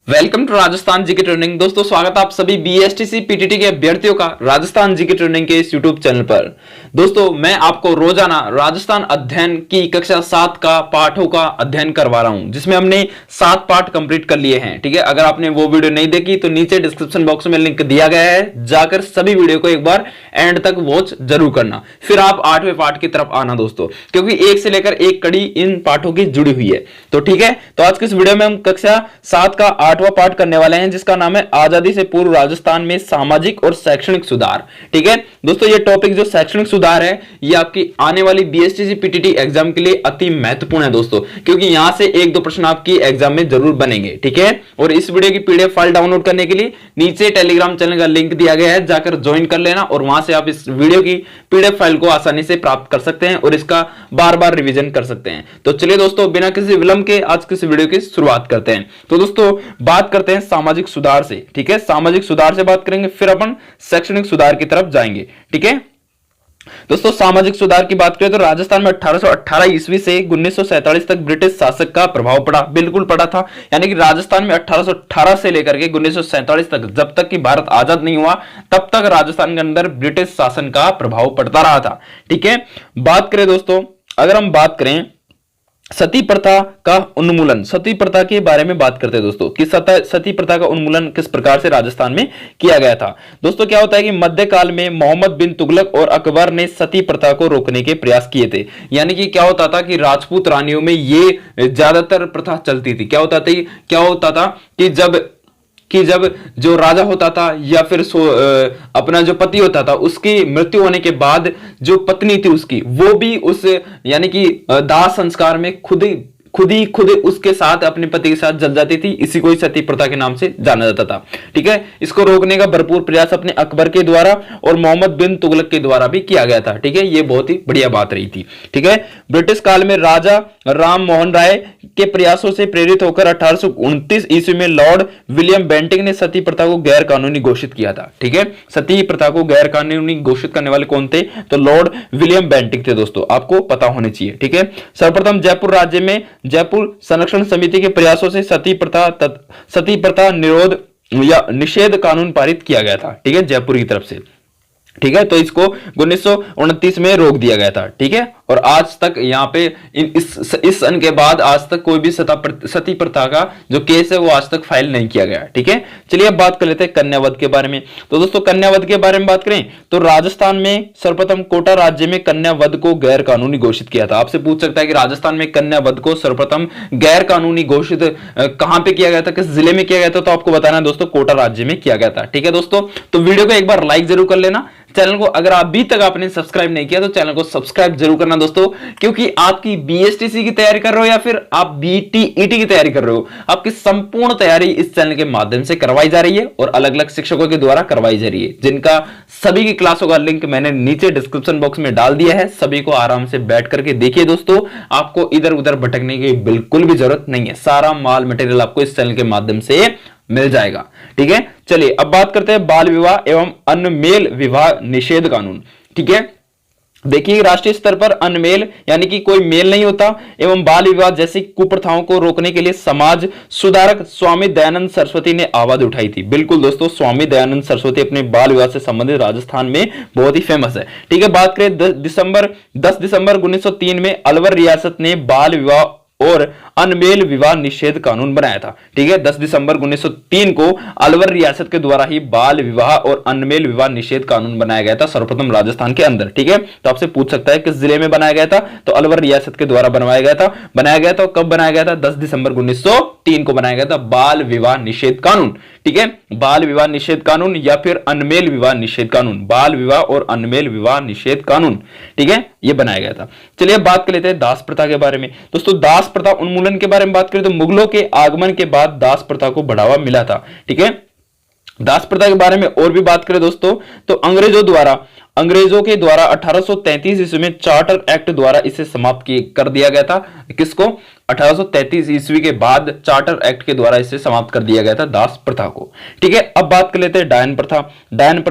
Welcome to Rajasthan GK training. दोस्तों स्वागत है आप सभी बीएसटीसी पीटीटी के अभ्यर्थियों का राजस्थान जीके ट्रेनिंग के इस यूट्यूब चैनल पर। दोस्तों मैं आपको रोजाना राजस्थान अध्ययन की कक्षा 7 का पाठों का अध्ययन करवा रहा हूं, जिसमें हमने 7 पाठ कंप्लीट कर लिए हैं। ठीक है, अगर आपने वो वीडियो नहीं देखी तो नीचे डिस्क्रिप्शन बॉक्स में लिंक दिया गया है, जाकर सभी वीडियो को एक बार एंड तक वॉच जरूर करना, फिर आप 8वें पाठ की तरफ आना दोस्तों, क्योंकि एक से लेकर एक कड़ी इन पाठों की जुड़ी हुई है। तो ठीक है, तो आज की इस वीडियो में हम कक्षा 7 का 8वां पाठ करने वाले हैं, जिसका नाम है आजादी से पूर्व राजस्थान में सामाजिक और शैक्षणिक सुधार। ठीक है दोस्तों, ये टॉपिक जो शैक्षणिक सुधार है ये आपकी आने वाली बीएसटीसी पीटीटी एग्जाम के लिए अति महत्वपूर्ण है दोस्तों, क्योंकि यहां से एक दो प्रश्न आपकी एग्जाम में जरूर बनेंगे। ठीक है, और इस वीडियो की पीडीएफ फाइल डाउनलोड करने के लिए नीचे टेलीग्राम चैनल का लिंक दिया गया है, जाकर ज्वाइन कर लेना और वहां से आप इस वीडियो की पीडीएफ फाइल को आसानी से प्राप्त कर सकते हैं और इसका बार बार रिवीजन कर सकते हैं। तो चलिए दोस्तों, बिना किसी विलंब के आज की इस वीडियो की शुरुआत करते हैं। तो दोस्तों बात करते हैं सामाजिक सुधार से। ठीक है, सामाजिक सुधार से बात करेंगे, फिर अपन शैक्षणिक सुधार की तरफ जाएंगे। ठीक है दोस्तों, सामाजिक सुधार की बात करें तो राजस्थान में 1818 ईस्वी से 1947 तक ब्रिटिश शासक का प्रभाव पड़ा, बिल्कुल पड़ा था। यानी कि राजस्थान में 1818 से लेकर के 1947 तक, जब तक कि भारत आजाद नहीं हुआ तब तक राजस्थान के अंदर ब्रिटिश शासन का प्रभाव पड़ता रहा था। ठीक है, बात करें दोस्तों, अगर हम बात करें सती प्रथा का उन्मूलन, सती प्रथा के बारे में बात करते हैं दोस्तों कि सती प्रथा का उन्मूलन किस प्रकार से राजस्थान में किया गया था। दोस्तों क्या होता है कि मध्यकाल में मोहम्मद बिन तुगलक और अकबर ने सती प्रथा को रोकने के प्रयास किए थे। यानी कि क्या होता था कि राजपूत रानियों में ये ज्यादातर प्रथा चलती थी। क्या होता था कि जब जो राजा होता था या फिर अपना जो पति होता था, उसकी मृत्यु होने के बाद जो पत्नी थी उसकी, वो भी उस यानी कि दाह संस्कार में खुद उसके साथ, अपने पति के साथ जल जाती थी। इसी को सती प्रथा के नाम से जाना जाता था। ठीक है, इसको रोकने का भरपूर प्रयास अपने अकबर के द्वारा और मोहम्मद बिन तुगलक के द्वारा भी किया गया था। ठीक है, ये बहुत ही बढ़िया बात रही थी। ठीक है, ब्रिटिश काल में राजा राम मोहन राय के प्रयासों से प्रेरित होकर 1829 ईस्वी में लॉर्ड विलियम बेंटिंग ने सती प्रथा को गैर कानूनी घोषित किया था। ठीक है, सती प्रथा को गैर कानूनी घोषित करने वाले कौन थे? तो लॉर्ड विलियम बेंटिंग थे दोस्तों, आपको पता होने चाहिए। ठीक है, सर्वप्रथम जयपुर राज्य में जयपुर संरक्षण समिति के प्रयासों से सती प्रथा निरोध या निषेध कानून पारित किया गया था। ठीक है, जयपुर की तरफ से। ठीक है, तो इसको 1929 में रोक दिया गया था। ठीक है, और आज तक यहाँ पे इस सन के बाद आज तक कोई भी सती प्रथा का जो केस है वो आज तक फाइल नहीं किया गया। ठीक है, चलिए अब बात कर लेते हैं कन्यावध के बारे में। तो दोस्तों कन्यावध के बारे में बात करें तो राजस्थान में सर्वप्रथम कोटा राज्य में कन्यावध को गैर कानूनी घोषित किया था। आपसे पूछ सकता है कि राजस्थान में कन्यावध को सर्वप्रथम गैर कानूनी घोषित कहां पे किया गया था, किस जिले में किया गया था? तो आपको बताना है दोस्तों, कोटा राज्य में किया गया था। ठीक है दोस्तों, तो वीडियो को एक बार लाइक जरूर कर लेना। चैनल को अगर अभी तक आपने सब्सक्राइब नहीं किया तो चैनल को सब्सक्राइब जरूर करना दोस्तों, क्योंकि आपकी बीएसटीसी की तैयारी कर रहे हो या फिर आप बीटीईटी की तैयारी कर रहे हो, आपकी संपूर्ण तैयारी इस चैनल के माध्यम से करवाई जा रही है और अलग अलग शिक्षकों के द्वारा करवाई जा रही है, जिनका सभी की क्लासों का लिंक मैंने नीचे डिस्क्रिप्शन बॉक्स में डाल दिया है। सभी को आराम से बैठ करके देखिए दोस्तों, आपको इधर उधर भटकने की बिल्कुल भी जरूरत नहीं है। सारा माल मटेरियल आपको इस चैनल के माध्यम से मिल जाएगा। ठीक है, चलिए अब बात करते हैं बाल विवाह एवं अनमेल विवाह निषेध कानून। ठीक है, देखिए राष्ट्रीय स्तर पर अनमेल यानी कि कोई मेल नहीं होता एवं बाल विवाह जैसी कुप्रथाओं को रोकने के लिए समाज सुधारक स्वामी दयानंद सरस्वती ने आवाज उठाई थी। बिल्कुल दोस्तों, स्वामी दयानंद सरस्वती अपने बाल विवाह से संबंधित राजस्थान में बहुत ही फेमस है। ठीक है, बात करें 10 दिसंबर 1903 में अलवर रियासत ने बाल विवाह और अनमेल विवाह निषेध कानून बनाया था। ठीक है, 10 दिसंबर 1903 को अलवर रियासत के द्वारा ही बाल विवाह और अनमेल विवाह निषेध कानून बनाया गया था, सर्वप्रथम राजस्थान के अंदर। ठीक है, तो आपसे पूछ सकता है किस जिले में बनाया गया था? तो अलवर रियासत के द्वारा बनाया गया था। कब बनाया गया था? 10 दिसंबर 1903 को बनाया गया था बाल विवाह निषेध कानून। ठीक है, बाल विवाह निषेध कानून या फिर अनमेल विवाह निषेध कानून, बाल विवाह और अनमेल विवाह निषेध कानून। ठीक है, यह बनाया गया था। चलिए बात कर लेते हैं दास प्रथा के बारे में। दोस्तों दास प्रथा उन्मूलन के बारे में बात करें तो मुगलों के आगमन के बाद दास प्रथा को बढ़ावा मिला था। ठीक है, दास प्रथा के बारे में और भी बात करें दोस्तों तो अंग्रेजों द्वारा अंग्रेजों के द्वारा 1833 ईस्वी में चार्टर एक्ट द्वारा इसे समाप्त कर दिया गया था। किसको? 1833 ईस्वी के बाद चार्टर एक्ट के द्वारा इसे समाप्त कर दिया गया था, दास प्रथा को। ठीक है, अब बात कर लेते हैं डायन प्रथा। डायन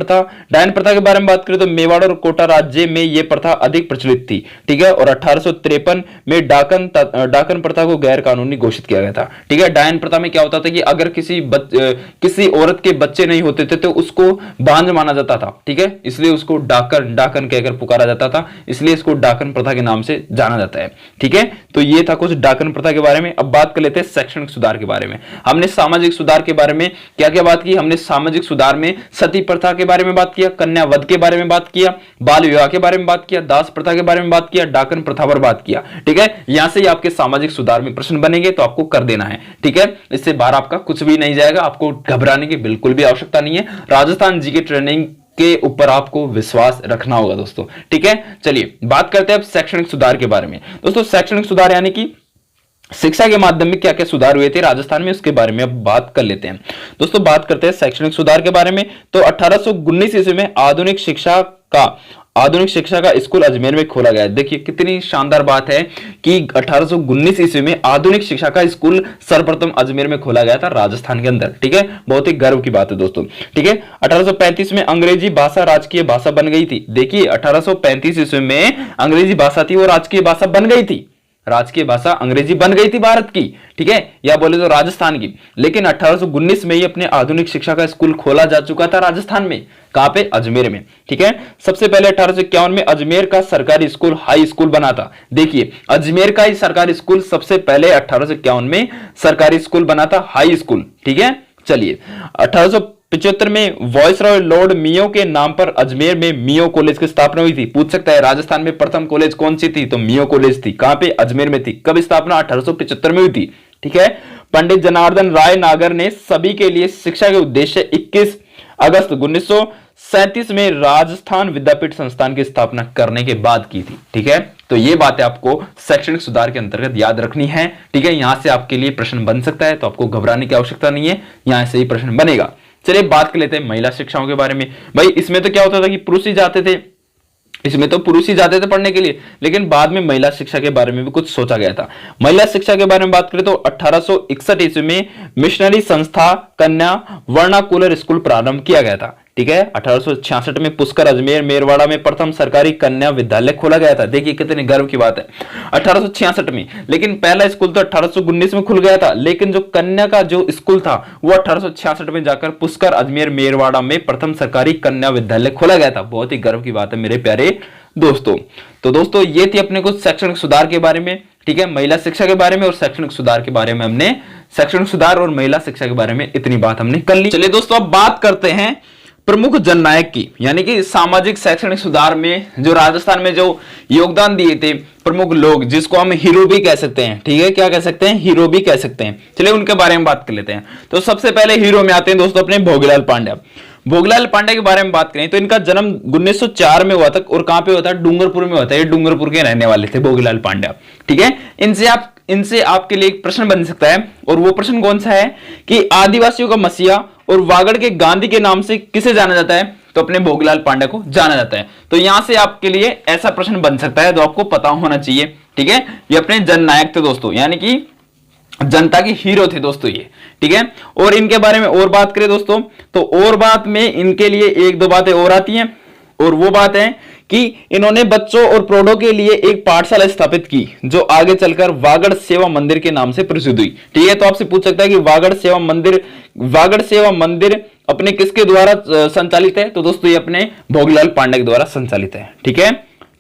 प्रथा के बारे में बात करें तो मेवाड़ और कोटा राज्य में यह प्रथा अधिक प्रचलित थी। ठीक है, और 1853 में डाकन प्रथा को गैर कानूनी घोषित किया गया था। ठीक है, डायन प्रथा में क्या होता था कि अगर किसी औरत के बच्चे नहीं होते थे तो उसको बांझ माना जाता था। ठीक है, इसलिए उसको डाकन कहकर पुकारा जाता था, इसलिए इसको डाकन प्रथा के नाम से जाना जाता है। ठीक है, तो ये था कुछ डाकन प्रथा के बारे में। अब बात कर लेते हैं शैक्षणिक सुधार के बारे में। हमने सामाजिक सुधार के बारे में क्या क्या बात की? हमने सामाजिक सुधार में सती प्रथा के बारे में बात किया, कन्या वध के बारे में बात किया, बाल विवाह के बारे में बात किया, दास प्रथा के बारे में बात किया, डाकन प्रथा पर बात किया। ठीक है, यहां से ही आपके सामाजिक सुधार में प्रश्न बनेंगे तो आपको कर देना है। ठीक है, इससे बाहर आपका कुछ भी नहीं जाएगा, आपको घबराने की बिल्कुल भी आवश्यकता नहीं है। राजस्थान जीके ट्रेनिंग के ऊपर आपको विश्वास रखना होगा दोस्तों। ठीक है, चलिए बात करते हैं अब शैक्षणिक सुधार के बारे में। दोस्तों शैक्षणिक सुधार यानी कि शिक्षा के माध्यम में क्या क्या सुधार हुए थे राजस्थान में, उसके बारे में अब बात कर लेते हैं। दोस्तों बात करते हैं शैक्षणिक सुधार के बारे में। तो 1819 ईस्वी में आधुनिक शिक्षा का स्कूल अजमेर में खोला गया। देखिए कितनी शानदार बात है कि 1819 ईस्वी में आधुनिक शिक्षा का स्कूल सर्वप्रथम अजमेर में खोला गया था राजस्थान के अंदर। ठीक है, बहुत ही गर्व की बात है दोस्तों। ठीक है, 1835 में अंग्रेजी भाषा राजकीय भाषा बन गई थी। देखिए 1835 ईस्वी में अंग्रेजी भाषा थी वो राजकीय भाषा बन गई थी, राजकीय भाषा अंग्रेजी बन गई थी भारत की। ठीक है, या बोले तो राजस्थान की। लेकिन 1819 में ही अपने आधुनिक शिक्षा का स्कूल खोला जा चुका था राजस्थान में। कहां पे? अजमेर में। ठीक है, सबसे पहले 1851 में अजमेर का सरकारी स्कूल हाई स्कूल बना था। देखिए अजमेर का ही सरकारी स्कूल सबसे पहले 1851 में सरकारी स्कूल बना था, हाई स्कूल। ठीक है, चलिए 1875 में वायसरॉय लॉर्ड मियो के नाम पर अजमेर में मियो कॉलेज की स्थापना हुई थी। पूछ सकता है राजस्थान में प्रथम कॉलेज कौन सी थी? तो मियो कॉलेज थी। कहां पे? अजमेर में थी। कब स्थापना? 1875 में हुई थी। ठीक है, पंडित जनार्दन राय नागर ने सभी के लिए शिक्षा के उद्देश्य 21 अगस्त 1937 में राजस्थान विद्यापीठ संस्थान की स्थापना करने के बाद की थी। ठीक है, तो ये बातें आपको शैक्षणिक सुधार के अंतर्गत याद रखनी है। ठीक है, यहां से आपके लिए प्रश्न बन सकता है, तो आपको घबराने की आवश्यकता नहीं है, यहां से ही प्रश्न बनेगा। चलिए बात कर लेते हैं महिला शिक्षाओं के बारे में। भाई इसमें तो क्या होता था कि पुरुष ही जाते थे, पढ़ने के लिए, लेकिन बाद में महिला शिक्षा के बारे में भी कुछ सोचा गया था। महिला शिक्षा के बारे में बात करें तो 1861 ईस्वी में मिशनरी संस्था कन्या वर्णाकुलर स्कूल प्रारंभ किया गया था। ठीक है, 1866 में पुष्कर अजमेर मेरवाड़ा में प्रथम सरकारी कन्या विद्यालय खोला गया था। देखिए कितने गर्व की बात है, 1866 में। लेकिन पहला स्कूल तो 1819 में खुल गया था, लेकिन जो कन्या का जो स्कूल था वो 1866 में जाकर पुष्कर अजमेर मेरवाड़ा में प्रथम सरकारी कन्या विद्यालय खोला गया था। बहुत ही गर्व की बात है मेरे प्यारे दोस्तों। तो दोस्तों ये थी अपने कुछ शैक्षणिक सुधार के बारे में। ठीक है, महिला शिक्षा के बारे में और शैक्षणिक सुधार के बारे में हमने शैक्षणिक सुधार और महिला शिक्षा के बारे में इतनी बात हमने कर ली। चलिए दोस्तों अब बात करते हैं प्रमुख जननायक की, यानी कि सामाजिक शैक्षणिक सुधार में जो राजस्थान में जो योगदान दिए थे प्रमुख लोग, जिसको हम हीरो भी कह सकते हैं। ठीक है, क्या कह सकते हैं? हीरो भी कह सकते हैं। चलिए उनके बारे में बात कर लेते हैं। तो सबसे पहले हीरो में आते हैं दोस्तों अपने भोगीलाल पांड्या। भोगीलाल पांड्या के बारे में बात करें तो इनका जन्म 1904 में हुआ था, और कहां पे हुआ था? डूंगरपुर में हुआ था। ये डूंगरपुर के रहने वाले थे भोगीलाल पांड्या। ठीक है, इनसे आपके लिए एक प्रश्न बन सकता है, और वो प्रश्न कौन सा है कि आदिवासियों का मसीहा और वागड़ के गांधी के नाम से किसे जाना जाता है? तो अपने भोगीलाल पांड्या को जाना जाता है। तो यहां से आपके लिए ऐसा प्रश्न बन सकता है जो आपको पता होना चाहिए। ठीक है, ये अपने जननायक थे दोस्तों, यानी कि जनता के हीरो थे दोस्तों ये। ठीक है, और इनके बारे में और बात करें दोस्तों तो और बात में इनके लिए एक दो बातें और आती हैं, और वो बात है कि इन्होंने बच्चों और प्रौढ़ों के लिए एक पाठशाला स्थापित की जो आगे चलकर वागड़ सेवा मंदिर के नाम से प्रसिद्ध हुई। ठीक है, तो आपसे पूछ सकता है कि वागड़ सेवा मंदिर अपने किसके द्वारा संचालित है? तो दोस्तों ये अपने भोगीलाल पांड्या के द्वारा संचालित है। ठीक है,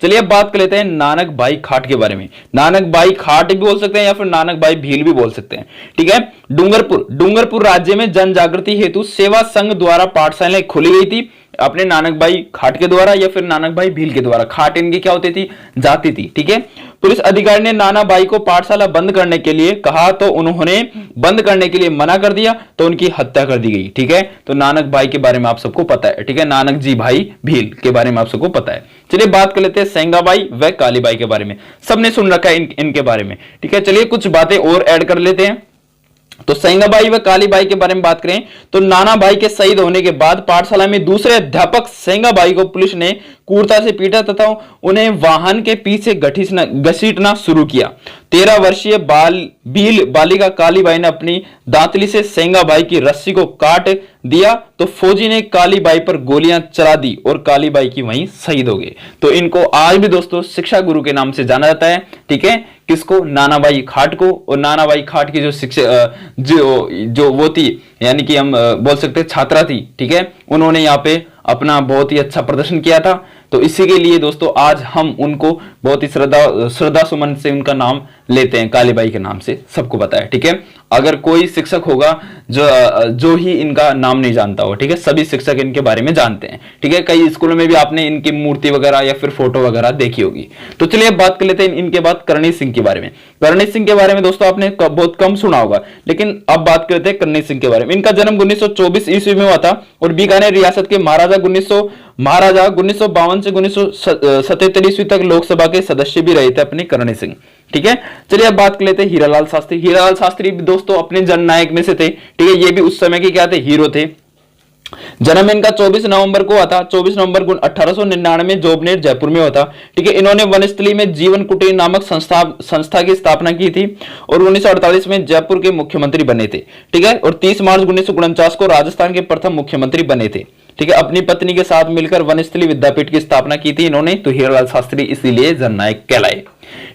चलिए अब बात कर लेते हैं नानक भाई खाट के बारे में। नानक भाई खाट भी बोल सकते हैं या फिर नानक भाई भील भी बोल सकते हैं। ठीक है, डूंगरपुर राज्य में जन जागृति हेतु सेवा संघ द्वारा पाठशालाएं खोली गई थी, अपने नानक भाई खाट के द्वारा या फिर नानक भाई भील के द्वारा। खाट इनकी क्या होती थी? जाति थी। ठीक है, पुलिस अधिकारी ने नाना भाई को पाठशाला बंद करने के लिए कहा तो उन्होंने बंद करने के लिए मना कर दिया, तो उनकी हत्या कर दी गई। ठीक है, तो नानक भाई के बारे में आप सबको पता है। ठीक है, नानक जी भाई भील के बारे में आप सबको पता है। चलिए बात कर लेते हैं सेंगाबाई व कालीबाई के बारे में। सबने सुन रखा है इनके बारे में। ठीक है, चलिए कुछ बातें और ऐड कर लेते हैं। तो सेंगाबाई व कालीबाई के बारे में बात करें तो नाना भाई के शहीद होने के बाद पाठशाला में दूसरे अध्यापक सेंगाबाई को पुलिस ने क्रूरता से पीटा तथा उन्हें वाहन के पीछे घसीटना शुरू किया। 13 वर्षीय बालिका कालीबाई ने अपनी दांतली से सेंगाबाई की रस्सी को काट दिया तो फौजी ने कालीबाई पर गोलियां चला दी और कालीबाई की वहीं शहीद हो गए। तो इनको आज भी दोस्तों शिक्षा गुरु के नाम से जाना जाता है। ठीक है, किसको? नानाबाई खाट को। और नानाबाई खाट की जो शिक्षा जो वो थी, यानी कि हम बोल सकते हैं छात्रा थी। ठीक है, उन्होंने यहाँ पे अपना बहुत ही अच्छा प्रदर्शन किया था। तो इसी के लिए दोस्तों आज हम उनको बहुत ही श्रद्धा सुमन से उनका नाम लेते हैं, कालीबाई के नाम से, सबको पता है। ठीक है, अगर कोई शिक्षक होगा जो ही इनका नाम नहीं जानता हो, ठीक है, सभी शिक्षक इनके बारे में जानते हैं। ठीक है, कई स्कूलों में भी आपने इनकी मूर्ति वगैरह या फिर फोटो वगैरह देखी होगी। तो चलिए अब बात कर लेते हैं इनके बाद करणी सिंह के बारे में। करणी सिंह के बारे में दोस्तों आपने बहुत कम सुना होगा, लेकिन अब बात करते हैं करणी सिंह के बारे में। इनका जन्म 1924 ईस्वी में हुआ था और बीकानेर रियासत के महाराजा 1952 से 1977 ईस्वी तक लोकसभा के सदस्य भी रहे थे अपने करणी सिंह। ठीक है, चलिए अब बात कर लेते हैं हीरालाल शास्त्री। हीरालाल शास्त्री भी दोस्तों अपने जननायक में से थे। ठीक है, ये भी उस समय के क्या थे? हीरो थे। जन्म इनका 24 नवंबर को हुआ था। 24 नवंबर 1899 जोबनेर जयपुर में हुआ था। ठीक है, इन्होंने वनस्थली में जीवन कुटीर नामक संस्था की स्थापना की थी और 1948 में जयपुर के मुख्यमंत्री बने थे। ठीक है, और 30 मार्च 1949 को राजस्थान के प्रथम मुख्यमंत्री बने थे। ठीक है, अपनी पत्नी के साथ मिलकर वनस्थली विद्यापीठ की स्थापना की थी इन्होंने। तो हीरालाल शास्त्री इसीलिए जननायक कहलाए।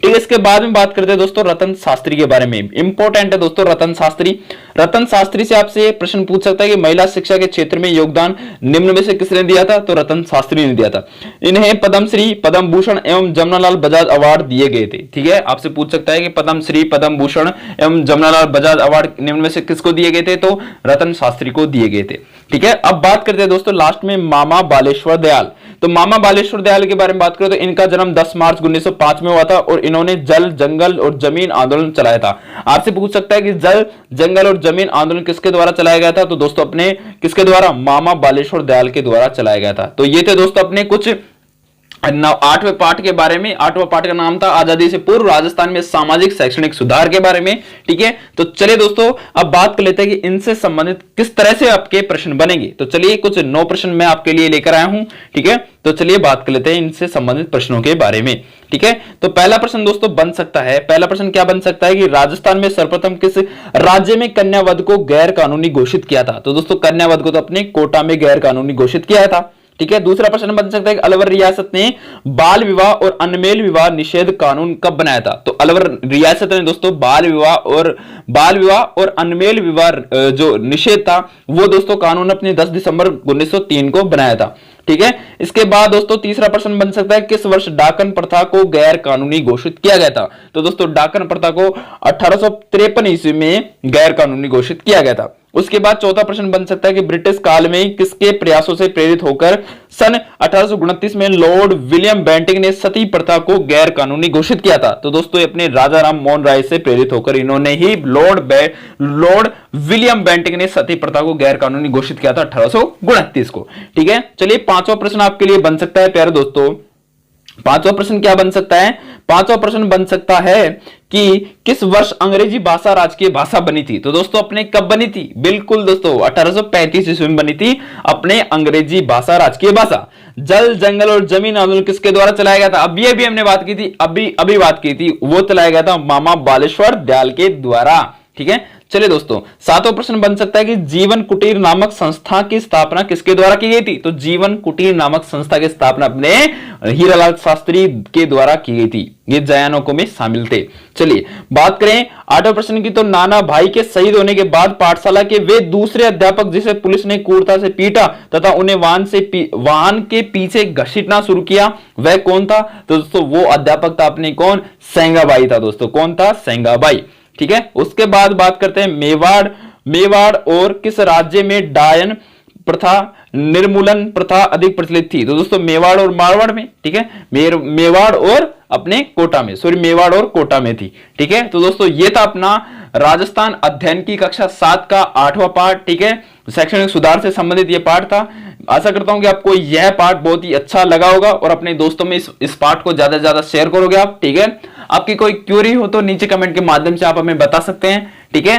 ठीक है, इसके बाद में बात करते हैं दोस्तों रतन शास्त्री के बारे में। इंपॉर्टेंट है दोस्तों रतन शास्त्री। रतन शास्त्री से आपसे प्रश्न पूछ सकता है कि महिला शिक्षा के क्षेत्र में योगदान निम्न में से किसने दिया था? तो रतन शास्त्री ने दिया था। इन्हें पद्मश्री, पद्म भूषण एवं जमनालाल बजाज अवार्ड दिए गए थे। ठीक है, आपसे पूछ सकता है कि पद्मश्री, पद्म भूषण एवं जमनालाल बजाज अवार्ड निम्न में से किसको दिए गए थे? तो रतन शास्त्री को दिए गए थे। ठीक है, अब बात करते हैं दोस्तों लास्ट में मामा बालेश्वर दयाल। तो मामा बालेश्वर दयाल के बारे में बात करें तो इनका जन्म 10 मार्च 1905 में हुआ था और इन्होंने जल, जंगल और जमीन आंदोलन चलाया था। आपसे पूछ सकता है कि जल, जंगल और जमीन आंदोलन किसके द्वारा चलाया गया था? तो दोस्तों अपने किसके द्वारा? मामा बालेश्वर दयाल के द्वारा चलाया गया था। तो ये थे दोस्तों अपने कुछ 8वें पाठ के बारे में। 8वां पाठ का नाम था आजादी से पूर्व राजस्थान में सामाजिक शैक्षणिक सुधार के बारे में। ठीक है, तो चलिए दोस्तों अब बात कर लेते हैं कि इनसे संबंधित किस तरह से आपके प्रश्न बनेंगे। तो चलिए कुछ 9 प्रश्न मैं आपके लिए लेकर आया हूं। ठीक है, तो चलिए बात कर लेते हैं इनसे संबंधित प्रश्नों के बारे में। ठीक है, तो पहला प्रश्न दोस्तों बन सकता है, पहला प्रश्न क्या बन सकता है कि राजस्थान में सर्वप्रथम किस राज्य में कन्यावध को गैर कानूनी घोषित किया था? तो दोस्तों कन्यावध को तो अपने कोटा में गैर कानूनी घोषित किया था। ठीक है, दूसरा प्रश्न बन सकता है कि अलवर रियासत ने बाल विवाह और अनमेल विवाह निषेध कानून कब बनाया था? तो अलवर रियासत ने दोस्तों बाल विवाह और अनमेल विवाह जो निषेध था वो दोस्तों कानून अपने 10 दिसंबर 1903 को बनाया था। ठीक है, इसके बाद दोस्तों तीसरा प्रश्न बन सकता है किस वर्ष डाकन प्रथा को गैर कानूनी घोषित किया गया था? तो दोस्तों डाकन प्रथा को 1853 ईस्वी में गैर कानूनी घोषित किया गया था। उसके बाद चौथा प्रश्न बन सकता है कि ब्रिटिश काल में किसके प्रयासों से प्रेरित होकर सन 1829 में लॉर्ड विलियम बेंटिंग ने सती प्रथा को गैर कानूनी घोषित किया था? तो दोस्तों अपने राजा राम मोहन राय से प्रेरित होकर इन्होंने ही लॉर्ड विलियम बेंटिंग ने सती प्रथा को गैर कानूनी घोषित किया था 1829 को। ठीक है, चलिए पांचवा प्रश्न आपके लिए बन सकता है प्यारे दोस्तों। पांचवा प्रश्न क्या बन सकता है? पांचवा प्रश्न बन सकता है कि किस वर्ष अंग्रेजी भाषा राजकीय भाषा बनी थी? तो दोस्तों अपने कब बनी थी? बिल्कुल दोस्तों 1835 ईस्वी में बनी थी अपने अंग्रेजी भाषा राजकीय भाषा। जल, जंगल और जमीन आंदोलन किसके द्वारा चलाया गया था? अभी अभी हमने बात की थी, अभी बात की थी, वो चलाया गया था मामा बालेश्वर दयाल के द्वारा। ठीक है, चलिए दोस्तों सातवां प्रश्न बन सकता है कि जीवन कुटीर नामक संस्था की स्थापना किसके द्वारा की गई थी? तो जीवन कुटीर नामक संस्था की स्थापना अपने हीरालाल शास्त्री के द्वारा की गई थी। ये जयानों में शामिल थे। चलिए बात करें आठवें प्रश्न की, तो नाना भाई के शहीद होने के बाद पाठशाला के वे दूसरे अध्यापक जिसे पुलिस ने क्रूरता से पीटा तथा उन्हें वाहन के पीछे घसीटना शुरू किया, वह कौन था? तो दोस्तों वो अध्यापक था अपने कौन? सेंगाबाई था दोस्तों। कौन था? सेंगाबाई। ठीक है, उसके बाद बात करते हैं मेवाड़ और किस राज्य में डायन प्रथा निर्मूलन प्रथा अधिक प्रचलित थी? तो दोस्तों मेवाड़ और मारवाड़ में। ठीक है, मेवाड़ और अपने कोटा में, मेवाड़ और कोटा में थी। ठीक है, तो दोस्तों ये था अपना राजस्थान अध्ययन की कक्षा 7 का 8वां पार्ट। ठीक है, शैक्षणिक सुधार से संबंधित ये पार्ट था। आशा करता हूं कि आपको यह पार्ट बहुत ही अच्छा लगा होगा और अपने दोस्तों में इस पार्ट को ज्यादा से ज्यादा शेयर करोगे आप। ठीक है, आपकी कोई क्यूरी हो तो नीचे कमेंट के माध्यम से आप हमें बता सकते हैं। ठीक है,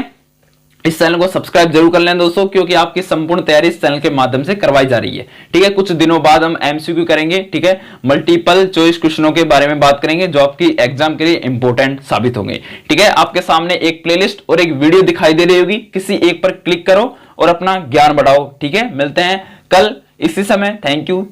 इस चैनल को सब्सक्राइब जरूर कर लें दोस्तों, क्योंकि आपकी संपूर्ण तैयारी इस चैनल के माध्यम से करवाई जा रही है। ठीक है, कुछ दिनों बाद हम एमसीक्यू करेंगे। ठीक है, मल्टीपल चॉइस क्वेश्चनों के बारे में बात करेंगे जो आपकी एग्जाम के लिए इंपॉर्टेंट साबित होंगे। ठीक है, आपके सामने एक प्लेलिस्ट और एक वीडियो दिखाई दे रही होगी, किसी एक पर क्लिक करो और अपना ज्ञान बढ़ाओ। ठीक है, मिलते हैं कल इसी समय। Thank you.